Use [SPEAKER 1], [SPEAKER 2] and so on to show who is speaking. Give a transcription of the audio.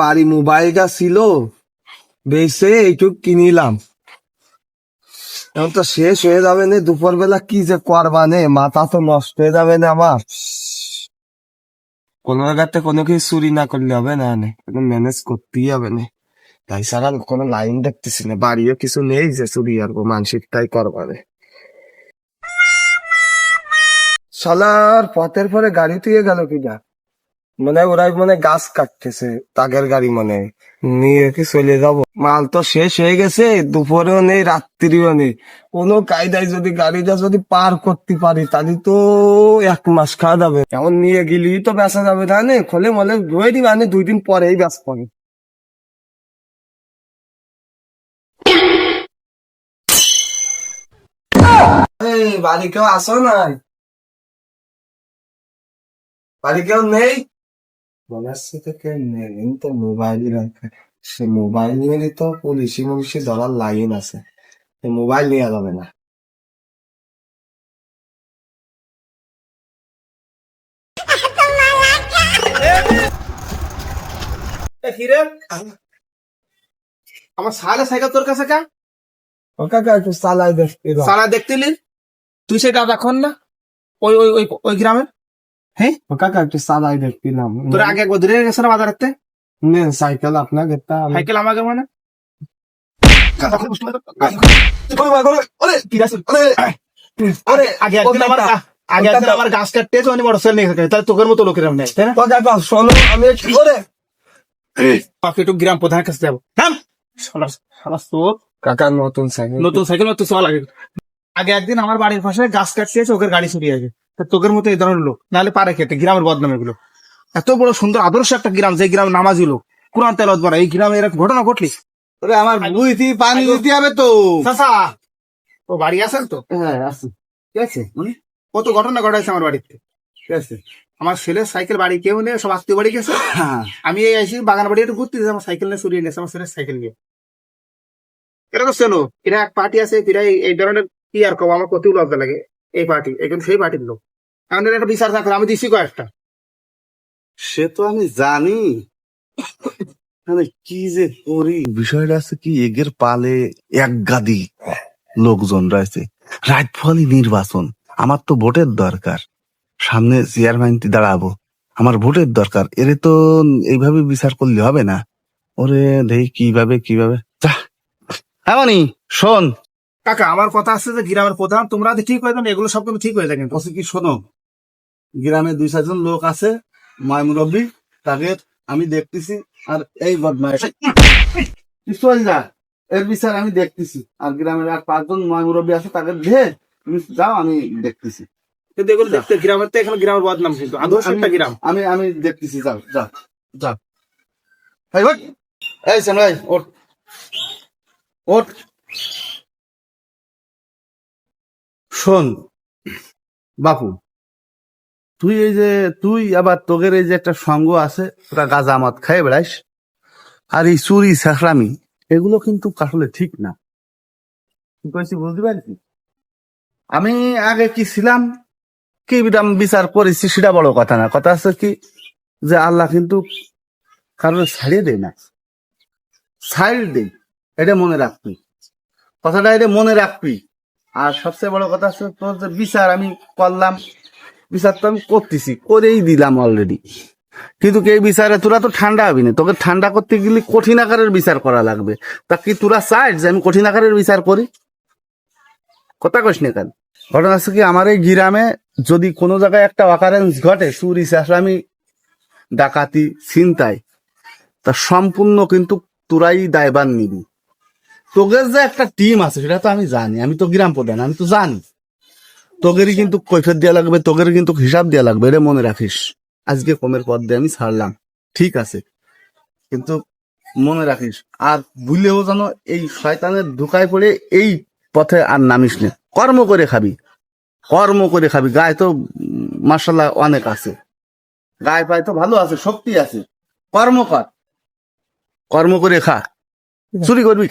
[SPEAKER 1] বাড়ি মোবাইলটা ছিল, বেশে এইটুক কিনিলাম। এখন তো শেষ হয়ে যাবে না, দুপুর বেলা কি যে করবা নে, মাথা তো নষ্ট হয়ে যাবে না আমার। কোনো জায়গাতে কোনো কিছু চুরি না করলে হবে না, ম্যানেজ করতেই হবে না। তাই ছাড়া কোনো লাইন দেখতেছি না, বাড়িও কিছু নেই যে চুরি আর মানসিক তাই করবা নে। শালার পথের পরে গাড়ি তুই গেল কিনা, মনে হয় ওরাই মনে গাছ কাটতেছে, তাগের গাড়ি মনে হয় নিয়ে কি চলে যাব। মাল তো শেষ হয়ে গেছে, দুপুরেও নেই রাত্রিও নেই। কোনো কায়দায় যদি গাড়িটা যদি পার করতে পারি তাহলে তো 1 মাস খাওয়া যাবে। এখন নিয়ে গেলি তো বেচা যাবে না, নে খোলে মলে রয়ে দিবা, 2 দিন পরেই বেচ পড়ে। বাড়ি কেউ আসো নাই? বাড়ি কেউ নেই? বলাচ্ছি তো কেউ নেই, তো মোবাইলই রাখে। সে মোবাইল নিয়ে তো পুলিশি মুলিশি ধরার লাইন আছে, মোবাইল নেওয়া যাবে না।
[SPEAKER 2] কিরে আমার সারা সাইকেল তোর কাছে কা
[SPEAKER 1] ও কাকা একটু চালাই দেখতে দাও।
[SPEAKER 2] সারা দেখতেলি তুই সেটা এখন না ওই ওই ওই ওই গ্রামের। হ্যাঁ
[SPEAKER 1] ও কাকা একটু চালাই দেখছিলাম।
[SPEAKER 2] তোর আগে একবার ধরে গেছে না বাজারেতে
[SPEAKER 1] নেন সাইকেল আপনাকে
[SPEAKER 2] সাইকেল আমাকে মানে আগে একদিন আমার গাছ কাটতে আমি মোটরসাইকেল নিয়ে গেছে তাহলে তোকের মতো লোকের নেই তাই না।
[SPEAKER 1] শোনো আমি কি করে
[SPEAKER 2] একটু গ্রাম প্রধানের কাছে যাবো।
[SPEAKER 1] কাকা নতুন সাইকেল,
[SPEAKER 2] নতুন সাইকেল তো চল আগে একদিন আমার বাড়ির পাশে গাছ কাটতে ওকের গাড়ি ছুটিয়ে আছে, তোকের মতো এই ধরনের লোক নাহলে পারে খেতে গ্রামের বদনাম এগুলো। এত বড় সুন্দর আদর্শ একটা গ্রাম, যে গ্রাম নামাজি লোক কোরআন তেলাওয়াত করে, এই গ্রামে এরকম ঘটনা ঘটলি?
[SPEAKER 1] আমার বুঝি পানি দিতে হবে তো।
[SPEAKER 2] চাচা ও বাড়ি আছেন তো?
[SPEAKER 1] হ্যাঁ আছে।
[SPEAKER 2] ঠিক আছে, কত ঘটনা ঘটাইছে আমার বাড়িতে। ঠিক আছে, আমার ছেলের সাইকেল বাড়ি কেউ নেই, সব আত্মীয় বাড়ি গেছে। আমি এই আইসি বাগান বাড়ি একটু ঘুরতে, আমার সাইকেল নিয়ে সরিয়ে নিয়েছে আমার ছেলের সাইকেল নিয়ে। এটা তো চেনো, এরা এক পার্টি আছে, এরা এই ধরনের কি আর কব, আমার কত লজ্জা লাগে। এই পার্টি এখন সেই পার্টির লোক, আমাদের একটা বিচার থাকলে আমি দিচ্ছি কয়েকটা।
[SPEAKER 3] সে তো আমি জানি, মানে কি যে করি। বিষয়টা আছে কি, এগের পালে এক গাদি লোকজন রয়েছে, রাত ফলই নির্বাচন। আমার তো ভোটের দরকার, সামনে চেয়ারম্যান দাঁড়াবো, আমার ভোটের দরকার। এরে তো এইভাবে বিচার করলে হবে না। ওরে দেখি কিভাবে যা। এমনই শোন
[SPEAKER 2] কাকা, আমার কথা আছে যে গ্রামের প্রধান তোমরা ঠিক হয়ে যাবে, এগুলো সব কিন্তু ঠিক হয়ে যায়। কিন্তু
[SPEAKER 3] কি শোনো, গ্রামে 2-4 জন লোক আছে ময় মুরব্বী, তাকে আমি দেখতেছি। আর এই বদমাইশ চল যা, এর বিচার আমি দেখতেছি। আর গ্রামের আর 5 জন ময় মুরব্বী আছে, তাকে ধে তুমি যাও, আমি দেখতেছি।
[SPEAKER 2] কিন্তু এগুলো দেখতে গ্রামের তো এখন গ্রামের বদনাম, কিন্তু আদর্শ একটা গ্রাম।
[SPEAKER 3] আমি দেখতেছি, যাও যাও যাও। এই ওঠ, এই সামলাই ওঠ ওঠ। শোন বাপু, তুই আবার তোদের এই যে একটা সঙ্গ আছে, তোরা গাঁজা মদ খাই বেড়াইস, আর এই চুরি ছেঁচড়ামি এগুলো কিন্তু আসলে ঠিক না। কি কইছি বুঝতে পারছি? আমি আগে কি ছিলাম, কি বিচার করেছি সেটা বড় কথা না। কথা আছে কি যে আল্লাহ কিন্তু কারণ ছাড়িয়ে দেয় না, ছাড় দেয়, এটা মনে রাখবি। কথাটা এটা মনে রাখবি। আর সবচেয়ে বড় কথা হচ্ছে তোর যে বিচার আমি করলাম, বিচার তো আমি করতেছি, করেই দিলাম অলরেডি। কিন্তু এই বিচারে তোরা তো ঠান্ডা হবি না, তোকে ঠান্ডা করতে গেলে কঠিন আকারের বিচার করা লাগবে। তা কি তোরা চাস যে আমি কঠিন আকারের বিচার করি? কথা কইস না কেন? ঘটনা আছে কি, আমার এই গ্রামে যদি কোনো জায়গায় একটা অকারেন্স ঘটে, চুরি চাষামি ডাকাতি ছিনতাই, তা সম্পূর্ণ কিন্তু তোরাই দায়ভার নিবি। তোদের যে একটা টিম আছে সেটা তো আমি জানি, আমি তো গ্রাম প্রধান, আমি তো জানি। তোদেরই কিন্তু কৈফিয়ত দেওয়া লাগবে, তোদের কিন্তু হিসাব দেওয়া লাগবে, এটা মনে রাখিস। আজকে কমের পদ দিয়ে আমি ছাড়লাম, ঠিক আছে, কিন্তু মনে রাখিস। আর ভুলেও যেন এই শয়তানের ধোকায় পড়ে এই পথে আর নামিস না। কর্ম করে খাবি, কর্ম করে খাবি। গায়ে তো মাশাআল্লাহ অনেক আছে, গায়ে পায়ে তো ভালো আছে, শক্তি আছে। কর্ম কর, কর্ম করে খা, চুরি করবি।